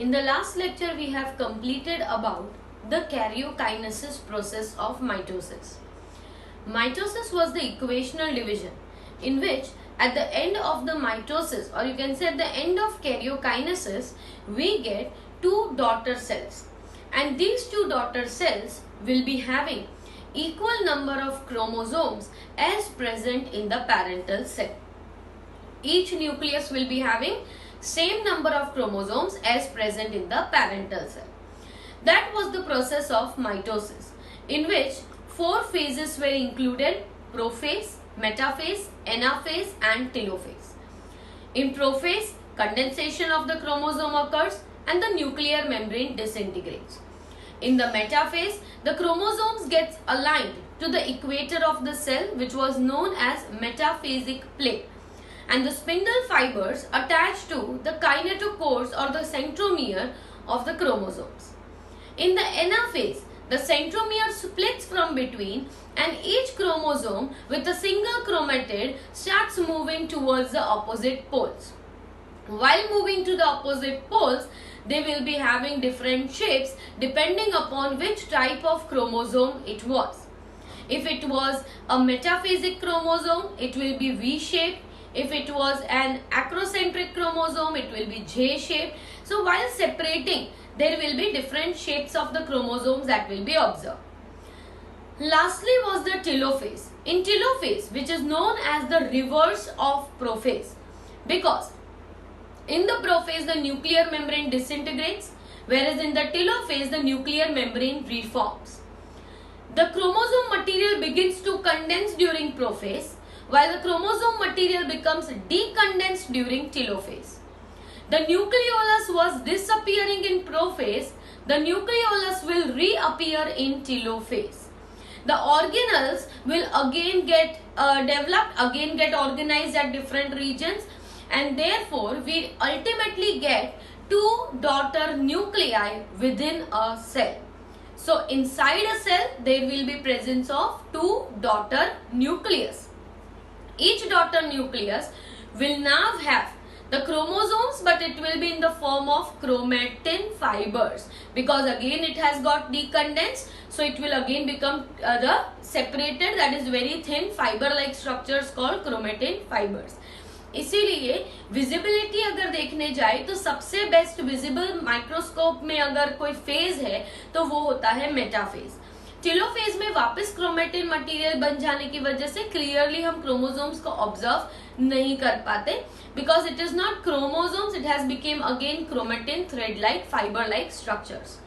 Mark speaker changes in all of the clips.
Speaker 1: In the last lecture, we have completed about the karyokinesis process of mitosis. Mitosis was the equational division in which at the end of the mitosis, or you can say at the end of karyokinesis, we get two daughter cells, and these two daughter cells will be having equal number of chromosomes as present in the parental cell. Each nucleus will be having same number of chromosomes as present in the parental cell. That was the process of mitosis, in which four phases were included: prophase, metaphase, anaphase and telophase. In prophase, condensation of the chromosome occurs and the nuclear membrane disintegrates. In the metaphase, the chromosomes gets aligned to the equator of the cell, which was known as metaphasic plate, and the spindle fibers attach to the kinetochores or the centromere of the chromosomes. In the anaphase, the centromere splits from between and each chromosome with a single chromatid starts moving towards the opposite poles. While moving to the opposite poles, they will be having different shapes depending upon which type of chromosome it was. If it was a metaphasic chromosome, it will be V-shaped. If it was an acrocentric chromosome, it will be J-shaped. So while separating, there will be different shapes of the chromosomes that will be observed. Lastly was the telophase. In telophase, which is known as the reverse of prophase, because in the prophase the nuclear membrane disintegrates, whereas in the telophase the nuclear membrane reforms. The chromosome material begins to condense during prophase, while the chromosome material becomes decondensed during telophase. The nucleolus was disappearing in prophase, the nucleolus will reappear in telophase. The organelles will again get developed, again get organized at different regions, and therefore we ultimately get two daughter nuclei within a cell. So inside a cell there will be presence of two daughter nucleus. Each daughter nucleus will now have the chromosomes, but it will be in the form of chromatin fibers, because again it has got decondensed, so it will again become the separated, that is very thin fiber like structures called chromatin fibers. इसीलिए visibility अगर देखने जाए तो सबसे best visible microscope में अगर कोई phase है तो वो होता है मेटाफेज. टेलोफेज में वापस क्रोमेटिन मटेरियल बन जाने की वजह से क्लियरली हम क्रोमोसोम्स को ऑब्जर्व नहीं कर पाते, because it is not chromosomes, it has became again chromatin thread like fibre like structures.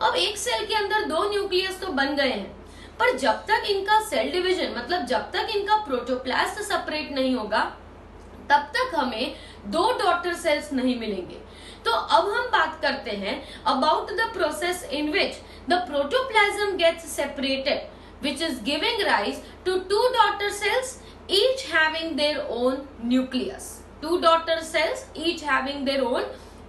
Speaker 1: अब एक सेल के अंदर दो न्यूक्लियस तो बन गए हैं, पर जब तक इनका सेल डिवीजन मतलब जब तक इनका प्रोटोप्लास्ट सेपरेट नहीं होगा तब तक हमें दो डॉटर सेल्स नहीं मिलेंगे. तो अब हम बात करते हैं about the process in which the protoplasm gets separated, which is giving rise to two daughter cells each having their own nucleus. Two daughter cells each having their own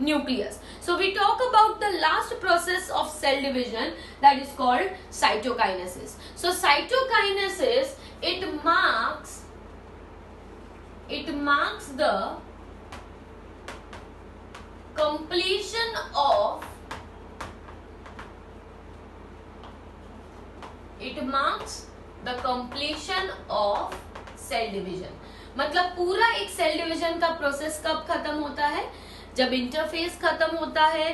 Speaker 1: nucleus. So we talk about the last process of cell division, that is called cytokinesis. So cytokinesis, it marks the completion of cell division. मतलब पूरा एक cell division का process कब खत्म होता है? जब interface खत्म होता है,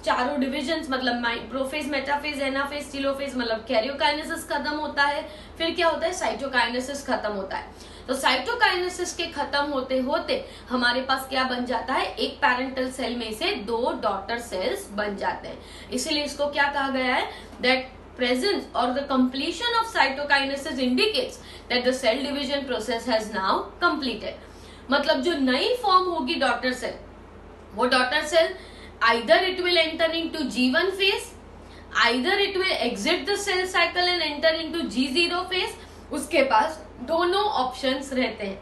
Speaker 1: चारों डिविजन्स मतलब प्रोफेज, मेटाफेज, एनाफेज, टेलोफेज मतलब कैरियोकाइनेसिस खत्म होता है. फिर क्या होता है? साइटोकाइनेसिस खत्म होता है. तो साइटोकाइनेसिस के खत्म होते होते हमारे पास क्या बन जाता है? एक पैरेंटल सेल में से दो डॉटर सेल्स बन जाते हैं. इसीलिए इसको क्या कहा गया है? That presence or the completion of cytokinesis indicates that the cell division process has now completed. मतलब जो नई फॉर्म होगी डॉटर सेल, वो daughter cell either it will enter into G1 phase, either it will exit the cell cycle and enter into G0 phase. उसके पास दोनों options रहते हैं.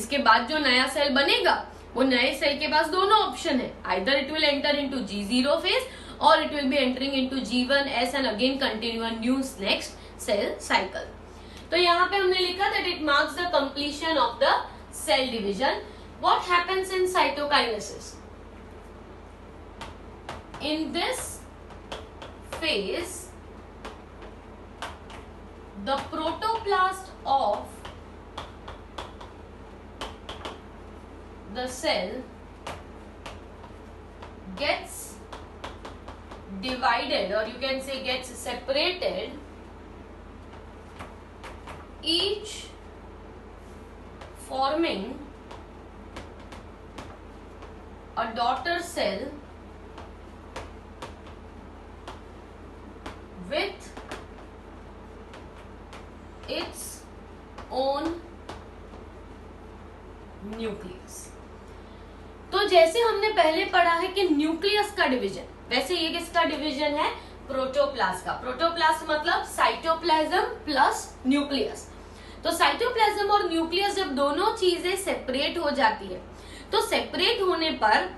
Speaker 1: इसके बाद जो नया सेल बनेगा वो नए सेल के पास दोनों ऑप्शन है, either it will enter into G0 phase or it will be entering into G1S and again continue a new next cell cycle. तो यहाँ पे हमने लिखा that it marks the completion of the cell division. What happens in cytokinesis? In this phase, the protoplast of the cell gets divided, or you can say gets separated, each forming a daughter cell with its own nucleus. तो जैसे हमने पहले पढ़ा है कि nucleus का division, वैसे ये किसका डिवीजन है? प्रोटोप्लास्ट का। प्रोटोप्लास्ट मतलब साइटोप्लाज्म प्लस न्यूक्लियस। तो साइटोप्लाज्म और न्यूक्लियस जब दोनों चीजें सेपरेट हो जाती है, तो सेपरेट होने पर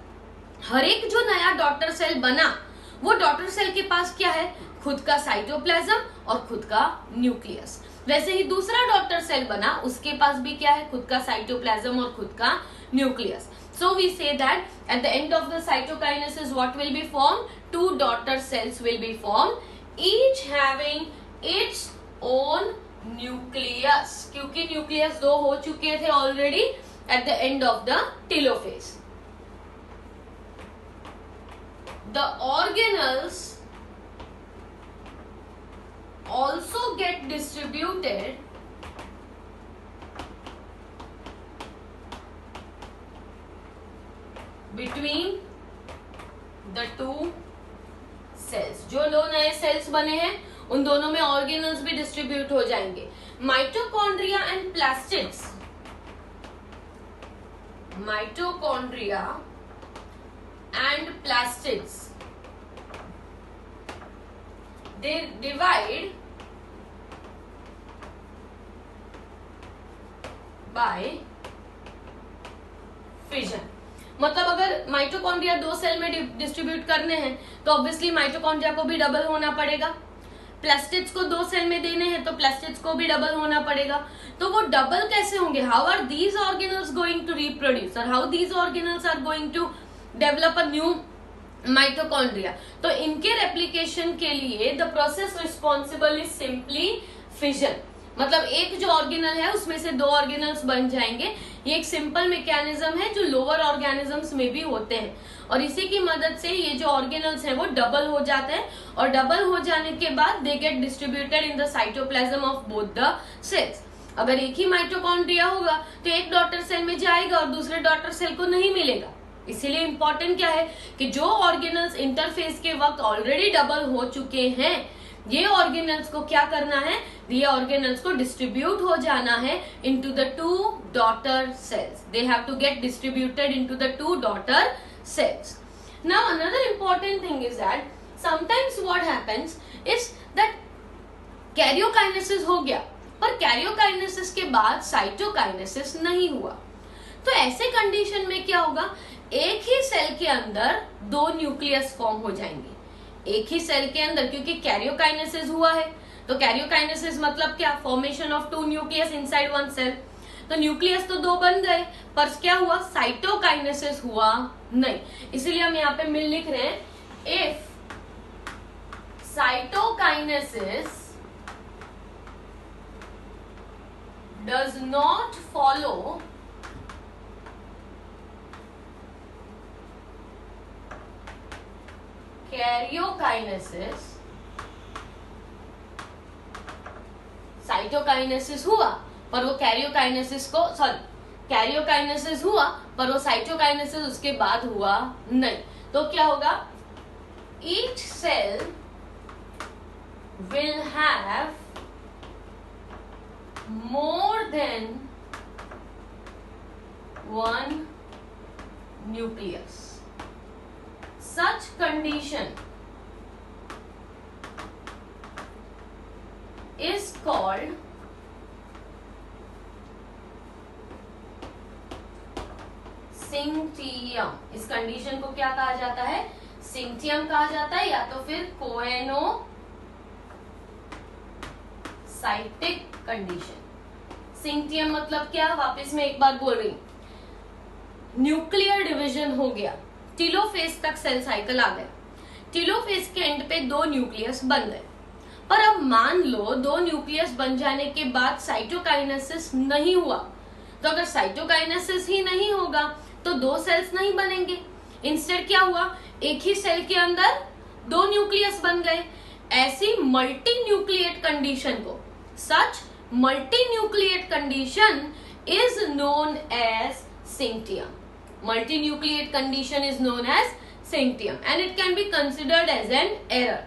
Speaker 1: हर एक जो नया डॉटर सेल बना, वो डॉटर सेल के पास क्या है? खुद का साइटोप्लाज्म और खुद का न्यूक्लियस। वैसे ही दूसरा डॉटर सेल बना, उसके पास भी क्या है? खुद का साइटोप्लाज्म और खुद का nucleus. So we say that at the end of the cytokinesis, what will be formed? Two daughter cells will be formed, each having its own nucleus. क्योंकि न्यूक्लियस दो हो चुके थे already at the end of the telophase. The organelles also get distributed between the two cells. जो दो नए sales बने हैं उन दोनों में ऑर्गेनल्स भी डिस्ट्रीब्यूट हो जाएंगे। Mitochondria and plastids, mitochondria and plastids, they divide by fission। मतलब अगर माइटोकॉन्ड्रिया दो सेल में डिस्ट्रीब्यूट करने हैं तो ऑब्वियसली माइटोकॉन्ड्रिया को भी डबल होना पड़ेगा। प्लास्टिड्स को दो सेल में देने हैं तो प्लास्टिड्स को भी डबल होना पड़ेगा। तो वो डबल कैसे होंगे? How are these organelles going to reproduce, और how these organelles are going to develop a new mitochondria? तो इनके रेप्लिकेशन के लिए the process responsible is simply fission. मतलब एक जो ऑर्गेनल है उसमें से दो ऑर्गेनल्स बन जाएंगे। ये एक सिंपल मैकेनिज्म है जो लोअर ऑर्गेनिजम्स में भी होते हैं, और इसी की मदद से ये जो ऑर्गेनल्स हैं वो डबल हो जाते हैं, और डबल हो जाने के बाद they get distributed in the cytoplasm of both the cells. अगर एक ही माइटोकॉन्ड्रिया होगा तो एक डॉटर सेल में जाएगा और दूसरे डॉटर सेल को नहीं मिलेगा। इसीलिए इंपॉर्टेंट क्या है कि जो ऑर्गेनल्स इंटरफेस के वक्त ऑलरेडी डबल हो चुके हैं, ये ऑर्गेनल्स को क्या करना है? ये ऑर्गेनल्स को डिस्ट्रीब्यूट हो जाना है into the two daughter cells. They have to get distributed into the two daughter cells. Now another important thing is that sometimes what happens is that karyokinesis हो गया, पर कैरियोकाइनेसिस के बाद साइटोकाइनेसिस नहीं हुआ। तो ऐसे कंडीशन में क्या होगा? एक ही सेल के अंदर दो न्यूक्लियस फॉर्म हो जाएंगे। एक ही सेल के अंदर, क्योंकि कैरियोकाइनेसिस हुआ है, तो कैरियोकाइनेसिस मतलब क्या? Formation of two nucleus inside one cell. तो न्यूक्लियस तो दो बन गए, पर क्या हुआ? साइटोकाइनेसिस हुआ नहीं। इसीलिए हम यहाँ पे मिल लिख रहे हैं, if cytokinesis does not follow karyokinesis, cytokinesis हुआ पर वो कैरियोकाइनेसिस हुआ पर वो साइटोकाइनेसिस उसके बाद हुआ नहीं। तो क्या होगा? Each cell will have more than one nucleus. Such condition is called syncytium. इस कंडीशन को क्या कहा जाता है? सिंक्टियम कहा जाता है, या तो फिर कोएनोसाइटिक कंडीशन। सिंक्टियम मतलब क्या? वापस मैं एक बार बोल रही हूं, न्यूक्लियर डिवीजन हो गया, टीलोफेज तक सेल साइकिल आ गया। टेलोफेज के एंड पे 2 न्यूक्लियस बन गए। पर अब मान लो 2 न्यूक्लियस बन जाने के बाद साइटोकाइनेसिस नहीं हुआ, तो अगर साइटोकाइनेसिस ही नहीं होगा तो 2 सेल्स नहीं बनेंगे। इंस्टेड क्या हुआ, एक ही सेल के अंदर 2 न्यूक्लियस बन गए। ऐसी मल्टी न्यूक्लिएट कंडीशन को, such multi nucleate condition is known as Sanctium. Multinucleate condition is known as Sanctium and it can be considered as an error.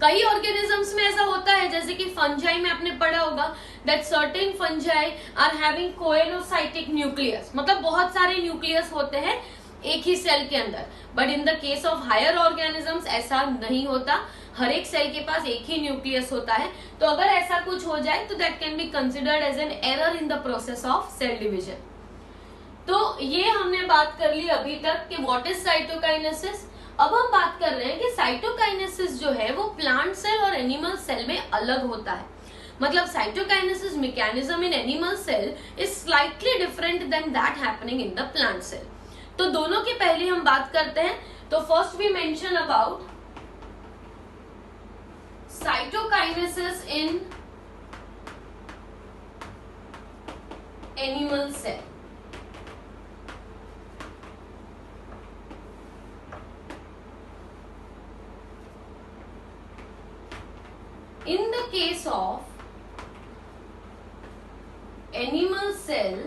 Speaker 1: कई ऑर्गेनिजम्स में ऐसा होता है, जैसे कि फंजाई में आपने पढ़ा होगा that certain fungi are having coenocytic nucleus, मतलब बहुत सारे न्यूक्लियस होते हैं एक ही सेल के अंदर। But in the case of higher organisms ऐसा नहीं होता, हर एक सेल के पास एक ही न्यूक्लियस होता है। तो अगर ऐसा कुछ हो जाए तो that can be considered as an error in the process of cell division. तो ये हमने बात कर ली अभी तक कि व्हाट इज साइटोकाइनेसिस। अब हम बात कर रहे हैं कि साइटोकाइनेसिस जो है वो प्लांट सेल और एनिमल सेल में अलग होता है। मतलब cytokinesis mechanism in animal cell is slightly different than that happening in the plant cell. तो दोनों की पहले हम बात करते हैं। तो first we mention about cytokinesis in animal cell. In the case of animal cell,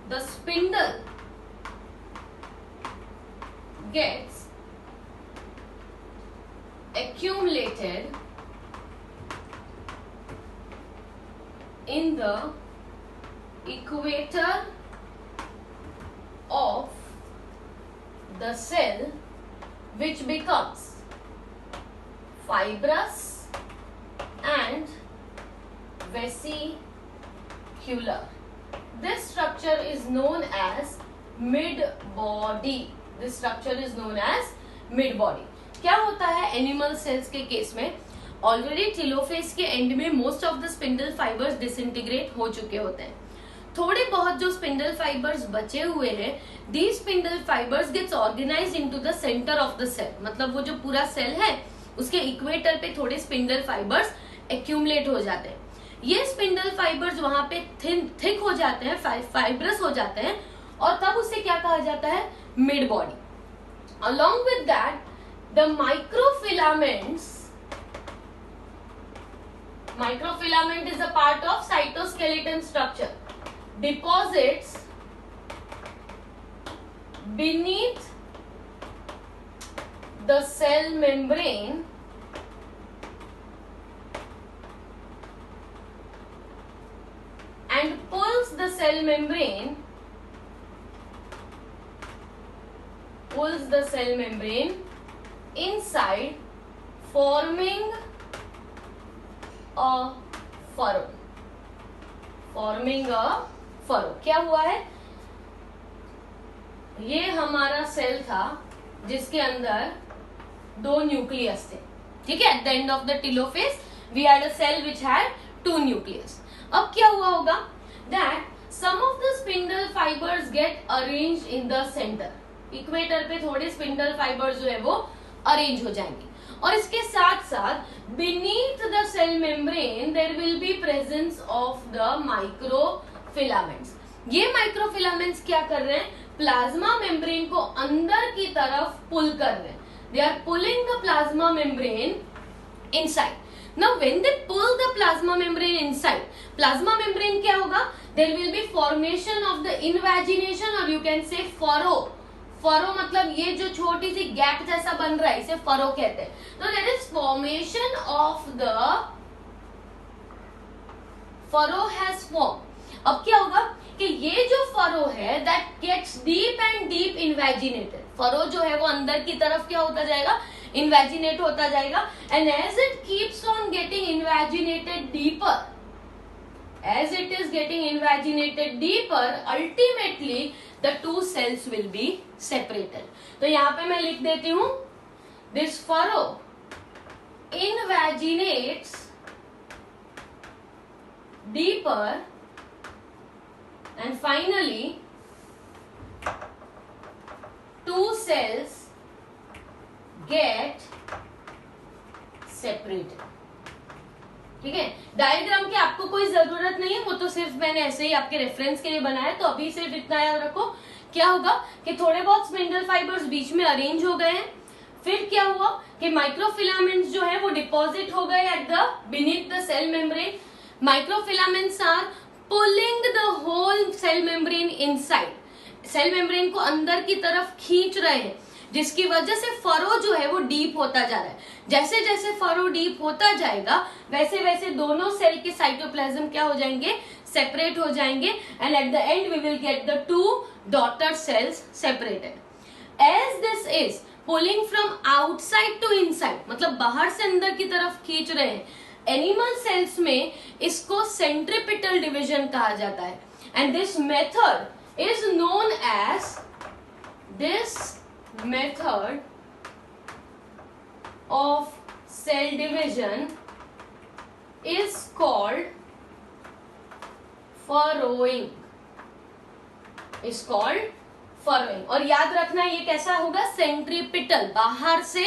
Speaker 1: the spindle gets accumulated in the equator of the cell, which becomes fibrous and vesicular. This structure is known as mid-body. This structure is known as mid-body. क्या होता है animal cells के case में, already telophase के and में most of the spindle fibres disintegrate हो चुके होते हैं। थोड़े बहुत जो स्पिंडल फाइबर्स बचे हुए हैं, these spindle fibres gets organised into the centre of the cell. मतलब वो जो पूरा सेल है उसके इक्वेटर पे थोड़े स्पिंडल फाइबर्स एक्यूमुलेट हो जाते हैं। ये स्पिंडल फाइबर्स वहां पे थिक हो जाते हैं, फाइब्रस हो जाते हैं, और तब उसे क्या कहा जाता है, mid body. Along with that, the microfilament is a part of cytoskeleton structure, deposits beneath the cell membrane and pulls the cell membrane inside, forming a furrow. क्या हुआ है, ये हमारा सेल था जिसके अंदर 2 न्यूक्लियस थे, ठीक है। At the end of the telophase we had a cell which had 2 nucleus. अब क्या हुआ होगा, that some of the spindle fibres get arranged in the centre. Equator पे थोड़े स्पिंडल फाइबर्स जो है वो अरेंज हो जाएंगे, और इसके साथ साथ beneath the cell membrane there will be presence of the microfilaments. ये माइक्रोफिलामेंट्स क्या कर रहे हैं, प्लाज्मा मेम्ब्रेन को अंदर की तरफ पुल कर रहे हैं। They are pulling the plasma membrane inside. Now when they pull the plasma membrane inside, plasma membrane क्या होगा, there will be formation of the invagination, or you can say furrow. Furrow मतलब ये जो छोटी सी गैप जैसा बन रहा है, इसे फरो कहते हैं। तो there is formation of the furrow has form. अब क्या होगा कि ये जो फरो है that gets deep and deep invaginated. Furrow जो है वो अंदर की तरफ क्या होता जाएगा, इन्वेजिनेट होता जाएगा, and as it keeps on getting invaginated deeper, as it is getting invaginated deeper, ultimately the 2 cells will be separated. तो यहाँ पे मैं लिख देती हूँ, this furrow invaginates deeper and finally cells get separated. ठीक है, डायग्राम की आपको कोई जरूरत नहीं है, वो तो सिर्फ मैंने ऐसे ही आपके रेफरेंस के लिए बनाया, तो अभी सिर्फ इतना याद रखो क्या होगा कि थोड़े बहुत स्पिंडल फाइबर्स बीच में अरेंज हो गए हैं, फिर क्या हुआ कि माइक्रोफिलामेंट्स जो है वो डिपॉजिट हो गए at the beneath the cell membrane. Microfilaments are pulling the whole cell membrane inside, cell membrane को अंदर की तरफ खींच रहे हैं, जिसकी वजह से फरो जो है वो डीप होता जा रहा है. जैसे जैसे फरो डीप होता जाएगा वैसे वैसे दोनों सेल के साइटोप्लाज्म क्या हो जाएंगे, सेपरेट हो जाएंगे, and at the end we will get the two daughter cells separated. As this is pulling from outside to inside, मतलब बाहर से अंदर की तरफ खींच रहे हैं. एनिमल सेल्स में इसको सेंट्रीपिटल डिवीजन कहा जाता है, and this method is known as, this method of cell division is called furrowing, is called furrowing. और याद रखना ये कैसा होगा, सेंट्रीपिटल, बाहर से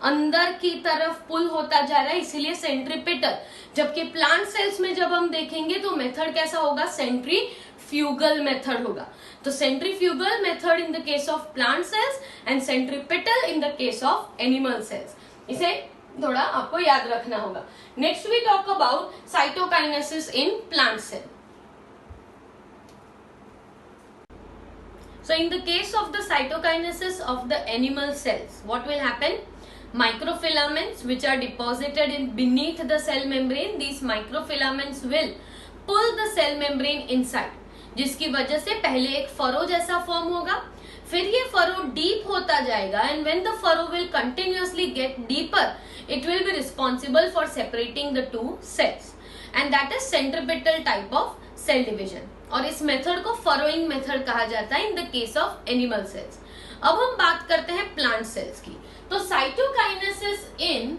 Speaker 1: अंदर की तरफ पुल होता जा रहा है, इसीलिए सेंट्रीपिटल. जबकि प्लांट सेल्स में जब हम देखेंगे तो मेथड कैसा होगा, सेंट्रीफ्यूगल मेथड होगा. तो centrifugal method in the case of plant cells and centripetal in the case of animal cells. इसे थोड़ा आपको याद रखना होगा. Next we talk about cytokinesis in plant cell. So in the case of the cytokinesis of the animal cells, what will happen? Microfilaments which are deposited in beneath the cell membrane, these microfilaments will pull the cell membrane inside, जिसकी वजह से पहले एक furrow जैसा form होगा, फिर ये furrow deep होता जाएगा, and when the furrow will continuously get deeper it will be responsible for separating the two cells, and that is centripetal type of cell division. और इस मेथड को फरोइंग मेथड कहा जाता है in the case of animal cells. अब हम बात करते हैं प्लांट सेल्स की. तो cytokinesis in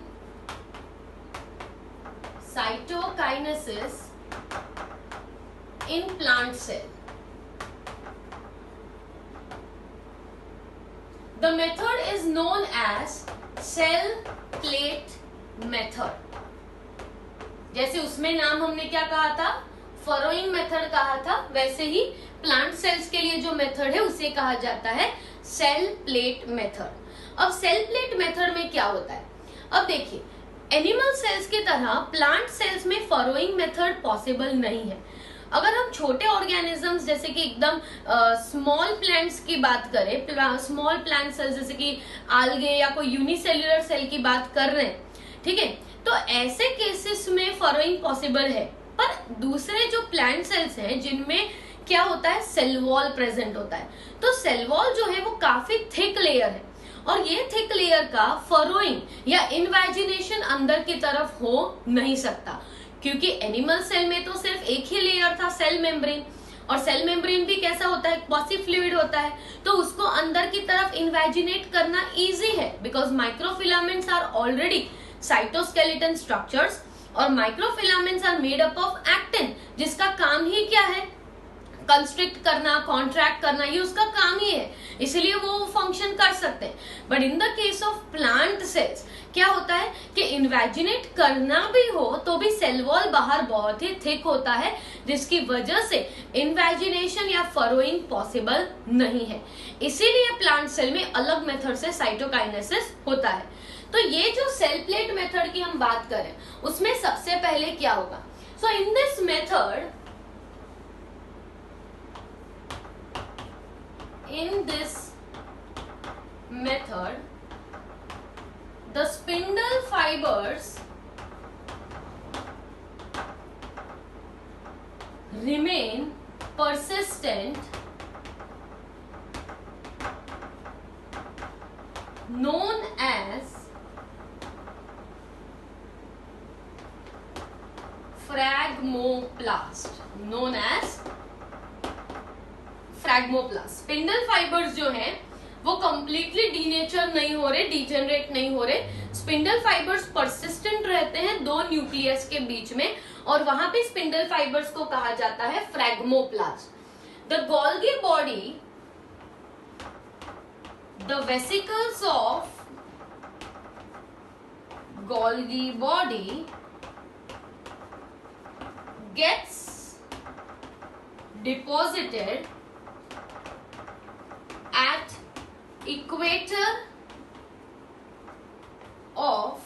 Speaker 1: plant cell, the method is known as cell plate method. जैसे उसमें नाम हमने क्या कहा था, फरोइंग मेथड कहा था, वैसे ही प्लांट सेल्स के लिए जो मेथड है उसे कहा जाता है सेल प्लेट मेथड. अब सेल प्लेट मेथड में क्या होता है, अब देखिए एनिमल सेल्स की तरह प्लांट सेल्स में फरोइंग मेथड पॉसिबल नहीं है. अगर हम छोटे ऑर्गेनिजम्स जैसे कि एकदम स्मॉल प्लांट्स की बात करें, स्मॉल प्लांट सेल्स जैसे कि आल्गे या कोई यूनिसेल्युलर सेल की बात कर रहे हैं, ठीक है, तो ऐसे केसेस में फरोइंग पॉसिबल है. पर दूसरे जो प्लांट सेल्स हैं जिनमें क्या होता है, सेल वॉल प्रेजेंट होता है, तो सेल वॉल जो है वो काफी थिक लेयर है, और ये थिक लेयर का फरोइंग या इनवैजिनेशन अंदर की तरफ हो नहीं सकता, क्योंकि एनिमल सेल में तो सिर्फ एक ही लेयर था, सेल मेम्ब्रेन, और सेल मेम्ब्रेन भी कैसा होता है, पॉसी फ्लूइड होता है, तो उसको अंदर की तरफ इनवैजिनेट करना इजी है, because microfilaments are already cytoskeleton structures, और microfilaments are made up of actin, जिसका काम ही क्या है, कंस्ट्रिक्ट करना, कॉन्ट्रैक्ट करना, ये उसका काम ही है, इसलिए वो फंक्शन कर सकते हैं. But in the case of plant sales क्या होता है कि इन्वेजिनेट करना भी हो तो भी सेल वॉल बाहर बहुत ही थिक होता है, जिसकी वजह से इन्वेजिनेशन या फरोइंग पॉसिबल नहीं है. इसीलिए प्लांट सेल में अलग मेथड से साइटोकाइनेसिस होता है. तो ये जो सेल प्लेट मेथड की हम बात करें उसमें सबसे पहले क्या होगा, so in this method, the spindle fibers remain persistent, known as phragmoplast. Spindle fibres जो हैं वो कंप्लीटली डीनेचर नहीं हो रहे, डीजेनरेट नहीं हो रहे. स्पिंडल फाइबर्स परसिस्टेंट रहते हैं दो न्यूक्लियस के बीच में, और वहां पे स्पिंडल फाइबर्स को कहा जाता है phragmoplast. The Golgi the vesicles of Golgi body gets deposited at equator of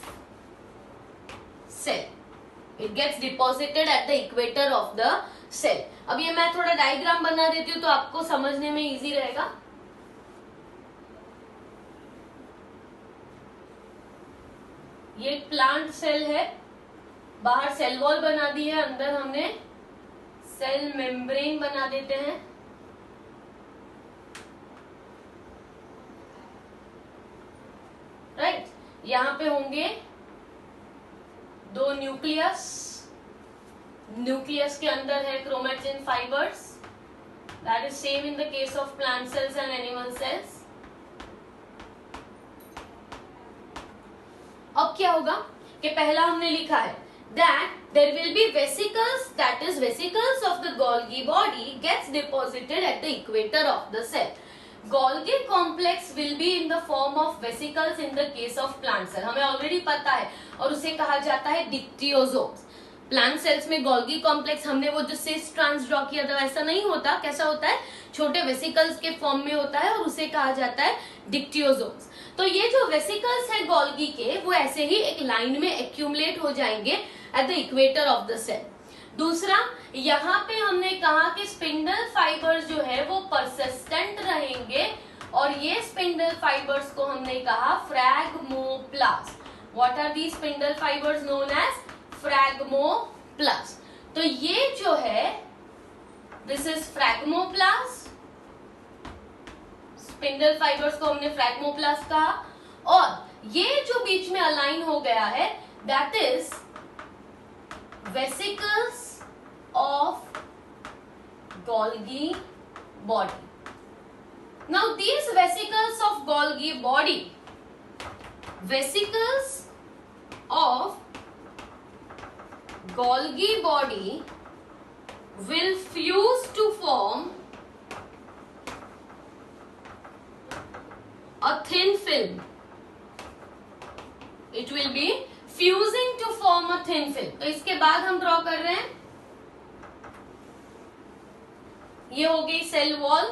Speaker 1: cell. It gets deposited at the equator of the cell. अब ये मैं थोड़ा डायग्राम बना देती हूँ तो आपको समझने में इजी रहेगा. ये एक प्लांट सेल है, बाहर सेल वॉल बना दी है, अंदर हमने सेल मेम्ब्रेन बना देते हैं. राइट, यहां पे होंगे दो न्यूक्लियस. न्यूक्लियस के अंदर है chromatin fibres. That is same in the case of plant cells and animal cells. अब क्या होगा कि पहला हमने लिखा है that there will be vesicles, that is vesicles of the Golgi body gets deposited at the equator of the cell. Golgi complex will be in the form of vesicles in the case of plant cell. हमें already पता है और उसे कहा जाता है डिक्टियोसोम्स. Plant cells में Golgi complex हमने वो जो सिस ट्रांस ड्रॉ किया था वैसा नहीं होता. कैसा होता है? छोटे वेसिकल्स के फॉर्म में होता है और उसे कहा जाता है डिक्टियोसोम्स. तो ये जो वेसिकल्स है गोल्गी के वो ऐसे ही एक लाइन में एक्यूमुलेट हो जाएंगे at the equator of the cell. दूसरा, यहाँ पे हमने कहा कि स्पिंडल फाइबर्स जो है वो परसिस्टेंट रहेंगे और ये स्पिंडल फाइबर्स को हमने कहा phragmoplast. What are the spindle fibres known as phragmoplast. तो ये जो है this is phragmoplast. Spindle fibres को हमने फ्रैगमोप्लास्ट कहा और ये जो बीच में अलाइन हो गया है that is vesicles of Golgi body. Now these vesicles of Golgi body, vesicles of Golgi body will fuse to form a thin film. It will be fusing to form a thin film. तो इसके बाद हम draw कर रहे हैं, ये हो गई सेल वॉल,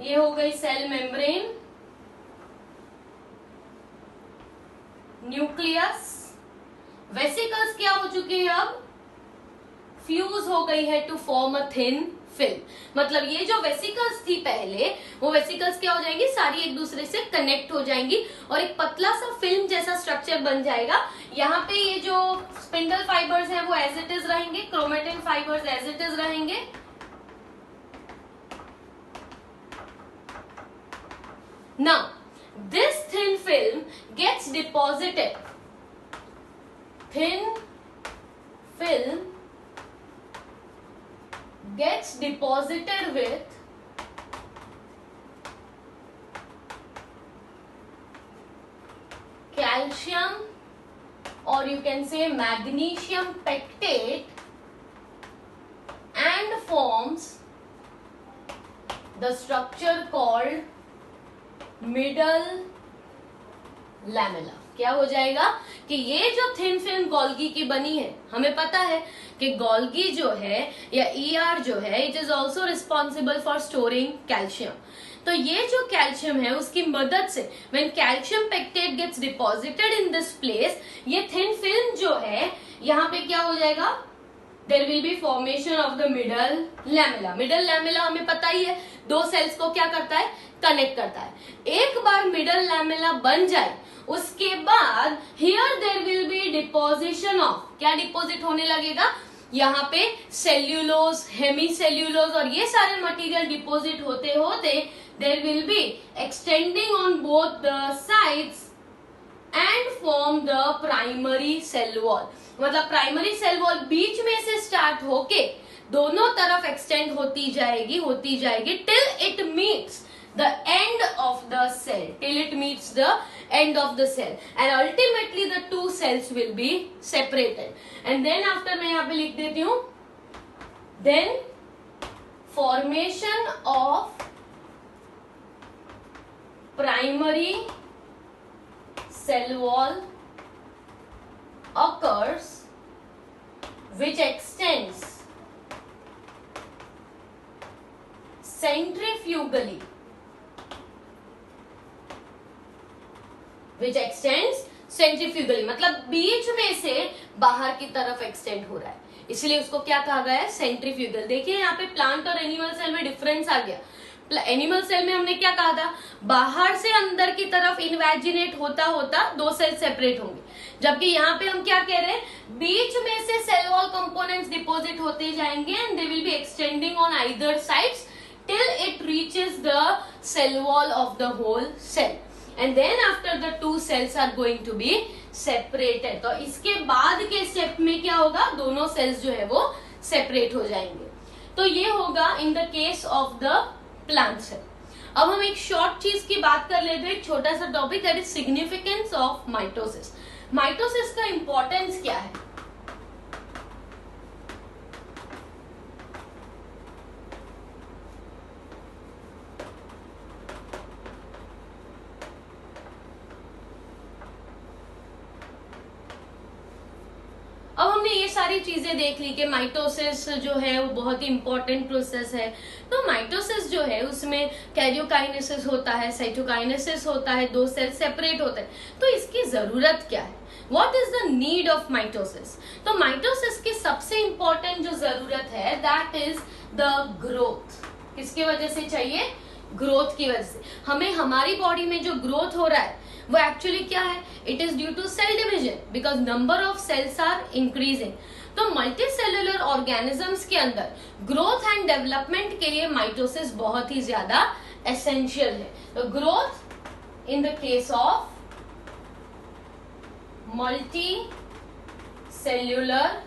Speaker 1: ये हो गई सेल मेम्ब्रेन, न्यूक्लियस. वेसिकल्स क्या हो चुके हैं? अब फ्यूज हो गई है to form a thin film. मतलब ये जो वेसिकल्स थी पहले वो वेसिकल्स क्या हो जाएंगी? सारी एक दूसरे से कनेक्ट हो जाएंगी और एक पतला सा फिल्म जैसा स्ट्रक्चर बन जाएगा. यहाँ पे ये जो स्पिंडल फाइबर्स हैं वो एज इट इज रहेंगे, chromatin fibres as it is रहेंगे. Now this thin film gets deposited. Thin film gets deposited with calcium or you can say magnesium pectate and forms the structure called middle lamella. क्या हो जाएगा कि ये जो thin film Golgi की बनी है, हमें पता है कि गोल्गी जो है या ER जो है it is also responsible for storing calcium. तो ये जो कैल्शियम है उसकी मदद से when calcium pectate gets deposited in this place, ये थिन फिल्म जो है यहाँ पे क्या हो जाएगा? There will be formation of the middle lamella. Middle lamella हमें पता ही है दो सेल्स को क्या करता है? कनेक्ट करता है. एक बार मिडल लैमेला बन जाए उसके बाद here there will be deposition of, क्या डिपॉजिट होने लगेगा? यहाँ पे सेल्यूलोज, हेमी सेल्यूलोज और ये सारे मटेरियल डिपॉजिट होते होते there will be extending on both the sides and form the primary cell wall. मतलब प्राइमरी सेल वॉल बीच में से स्टार्ट होके दोनों तरफ एक्सटेंड होती जाएगी till it meets the end of the cell, till it meets the end of the cell, and ultimately the two cells will be separated. And then after मैं यहाँ पे लिख देती हूँ, then formation of primary cell wall occurs which extends centrifugally, मतलब बीच में से बाहर की तरफ एक्सटेंड हो रहा है, इसलिए उसको क्या कहा गया है, सेंट्रीफ्यूगल। देखिए यहाँ पे प्लांट और एनिमल सेल में डिफरेंस आ गया। एनिमल सेल में हमने क्या कहा था, बाहर से अंदर की तरफ इन्वेजिनेट होता होता दो सेल सेपरेट होंगे, जबकि यहाँ पे हम क्या कह रहे हैं, बीच में से सेल वॉल कंपोनेंट्स डिपॉजिट होते जाएंगे and they will be extending on either sides till it reaches the cell wall of the whole cell, and then after the two cells are going to be separated। तो इसके बाद के step में क्या होगा, दोनों सेल्स जो है वो सेपरेट हो जाएंगे। तो ये होगा in the case of the plant cell. अब हम एक शॉर्ट चीज की बात कर लेते हैं, एक छोटा सा topic, that is significance of mitosis. Mitosis का इंपॉर्टेंस क्या है? अब हमने ये सारी चीजें देख ली कि माइटोसिस जो है वो बहुत ही इंपॉर्टेंट प्रोसेस है। तो माइटोसिस जो है उसमें कैरियोकाइनेसिस होता है, साइटोकाइनेसिस होता है, दो सेल सेपरेट होते हैं। तो इसकी जरूरत क्या है, what is the need of mitosis? तो माइटोसिस की सबसे इंपॉर्टेंट जो जरूरत है दैट इज द ग्रोथ। किसकी वजह से चाहिए? ग्रोथ की वजह से। हमें हमारी बॉडी में जो ग्रोथ हो रहा है वो एक्चुअली क्या है, it is due to cell division, because number of cells are increasing. तो मल्टी सेलुलर ऑर्गेनिजम्स के अंदर ग्रोथ एंड डेवलपमेंट के लिए माइटोसिस बहुत ही ज्यादा एसेंशियल है। तो growth in the case of multi cellular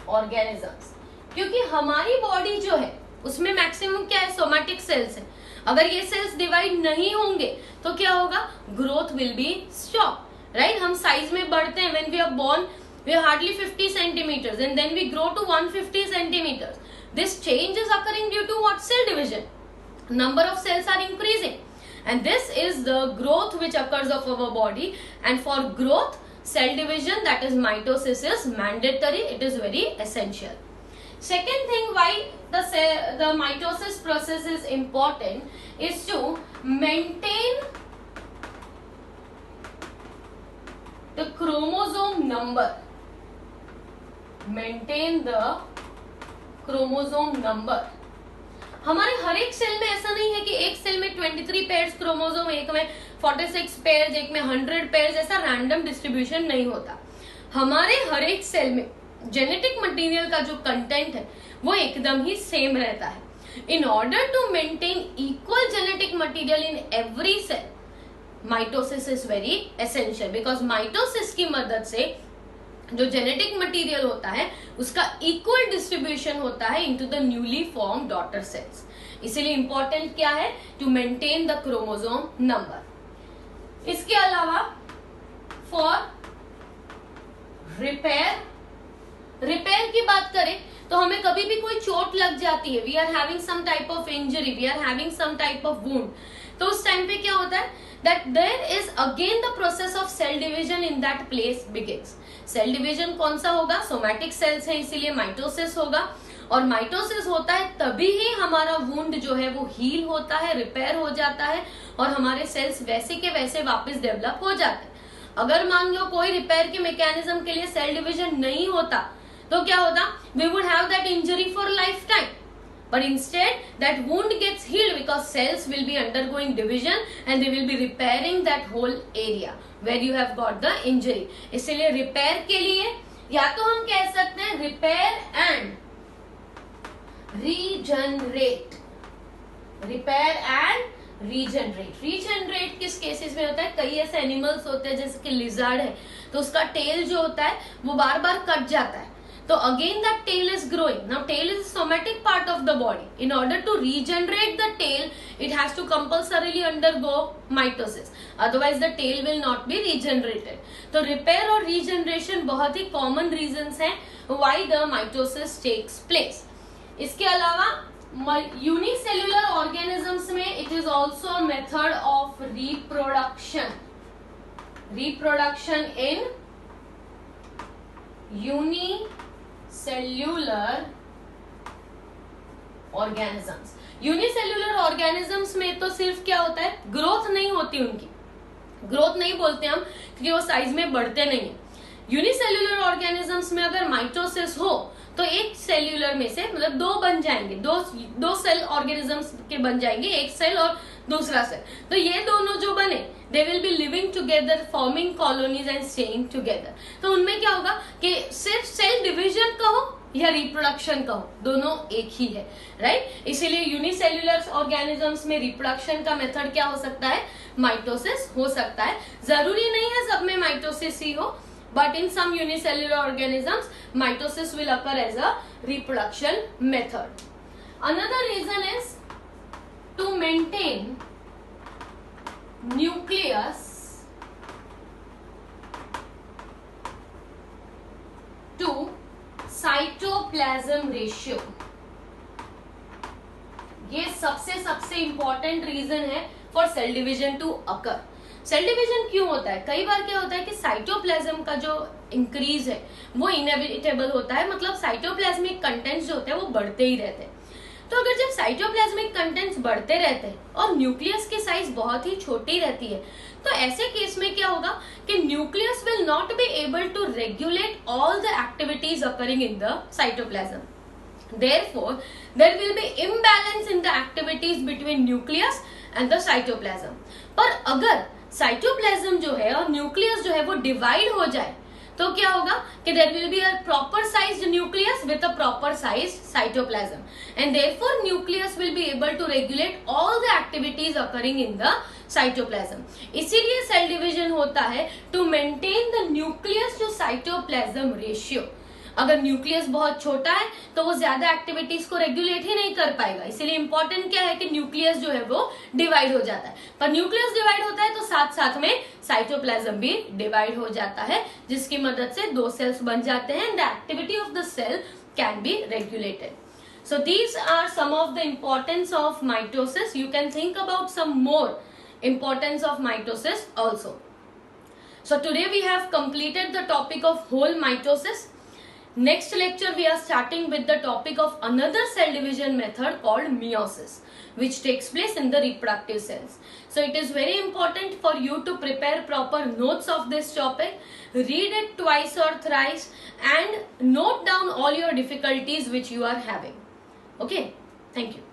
Speaker 1: organisms, क्योंकि हमारी बॉडी जो है उसमें मैक्सिमम क्या है, सोमैटिक सेल्स है। अगर ये सेल्स डिवाइड नहीं होंगे तो क्या होगा, growth will be stop, right. हम साइज में बढ़ते हैं, when we are born we are hardly 50 centimetres and then we grow to 150 centimetres. This change is occurring due to what, cell division. Number of cells are increasing and this is the growth which occurs of our body, and for growth cell division, that is mitosis, is mandatory, it is very essential. Second thing why the mitosis process is important is to maintain the chromosome number, maintain the chromosome number। हमारे हर एक cell में ऐसा नहीं है कि एक cell में 23 pairs chromosome, एक में 46 पेयर्स, एक में 100 पेयर्स, ऐसा रैंडम डिस्ट्रीब्यूशन नहीं होता। हमारे हर एक सेल में जेनेटिक मटेरियल का जो कंटेंट है वो एकदम ही सेम रहता है। In order to maintain equal genetic material in every cell, mitosis is very essential, because mitosis की मदद से जो जेनेटिक मटेरियल होता है उसका इक्वल डिस्ट्रीब्यूशन होता है into the newly form daughter cells. इसीलिए इंपॉर्टेंट क्या है, to maintain the chromosome number. इसके अलावा फॉर रिपेयर की बात करें तो हमें कभी भी कोई चोट लग जाती है, we are having some type of injury, we are having some type of wound, तो उस टाइम पे क्या होता है, that there is again the process of cell division in that place begins. Cell division कौन सा होगा, सोमैटिक सेल्स है, इसीलिए माइटोसिस होगा। और माइटोसिस होता है तभी ही हमारा वुंड जो है वो हील होता है, रिपेयर हो जाता है और हमारे सेल्स वैसे के वैसे वापस डेवलप हो जाते हैं। अगर मान लो कोई रिपेयर के मैकेनिज्म के लिए सेल डिवीजन नहीं होता तो क्या होता, we would have that injury for life time, but instead that wound gets healed because cells will be undergoing division and they will be repairing that whole area where you have got the injury। इसलिए repair के लिए या तो हम कह सकते हैं repair and regenerate, repair and regenerate. Regenerate किस केसेस में होता है, कई ऐसे एनिमल्स होते हैं जैसे कि लिजर्ड है तो उसका टेल जो होता है वो बार बार कट जाता है, तो again that tail is growing. Now tail is a somatic part of the body. In order to regenerate the tail, it has to compulsorily undergo mitosis. Otherwise the tail will not be regenerated. तो repair और regeneration बहुत ही common reasons हैं why the mitosis takes place. इसके अलावा unicellular organisms में it is also method of reproduction in unicellular organisms. Unicellular organisms में तो सिर्फ क्या होता है, ग्रोथ नहीं होती उनकी. ग्रोथ नहीं बोलते हम क्योंकि वो साइज में बढ़ते नहीं है. यूनिसेल्युलर ऑर्गेनिजम्स में अगर माइटोसिस हो तो एक सेल्यूलर में से मतलब दो बन जाएंगे, दो सेल ऑर्गेनिजम्स के बन जाएंगे, एक सेल और दूसरा सेल. तो ये दोनों जो बने दे will B living together, forming colonies and staying together. तो उनमें क्या होगा कि सिर्फ सेल डिविजन कहो या रिप्रोडक्शन कहो, दोनों एक ही है, राइट. इसीलिए यूनिसेल्युलर ऑर्गेनिजम्स में रिप्रोडक्शन का मेथड क्या हो सकता है, माइटोसिस हो सकता है. जरूरी नहीं है सब में माइटोसिस ही हो, but in some unicellular organisms mitosis will occur as a reproduction method. Another reason is to maintain nucleus to cytoplasm ratio. ये सबसे इंपॉर्टेंट रीजन है for cell division to occur. Cell division क्यों होता है, कई बार क्या होता है कि साइटोप्लाज्म का जो इंक्रीज है वो इनएविटेबल होता है, मतलब साइटोप्लाज्मिक कंटेंट्स जो होते हैं वो बढ़ते ही रहते हैं. तो अगर जब साइटोप्लाज्मिक कंटेंट्स बढ़ते रहते हैं और न्यूक्लियस की साइज बहुत ही छोटी रहती है तो ऐसे केस में क्या होगा कि nucleus will not be able to regulate all the activities occurring in the cytoplasm. Therefore, there will be imbalance in the activities between nucleus and the cytoplasm. पर अगर साइटोप्लाज्म जो है और न्यूक्लियस जो है वो डिवाइड हो जाए तो क्या होगा कि there will be a proper sized nucleus with a proper sized cytoplasm and therefore nucleus will be able to regulate all the activities occurring in the cytoplasm. इसीलिए सेल डिवीजन होता है to maintain the nucleus to cytoplasm ratio. अगर nucleus बहुत छोटा है तो वो ज्यादा एक्टिविटीज को रेगुलेट ही नहीं कर पाएगा. इसीलिए इंपॉर्टेंट क्या है कि न्यूक्लियस जो है वो डिवाइड हो जाता है. पर न्यूक्लियस डिवाइड होता है तो साथ साथ में साइटोप्लाज्म भी डिवाइड हो जाता है जिसकी मदद से दो सेल्स बन जाते हैं and the activity of the cell can be regulated. So these are some of the importance of mitosis. You can think about some more importance of mitosis also. So today we have completed the topic of whole mitosis. Next lecture we are starting with the topic of another cell division method called meiosis, which takes place in the reproductive cells. So it is very important for you to prepare proper notes of this topic, read it twice or thrice and note down all your difficulties which you are having. Okay, thank you.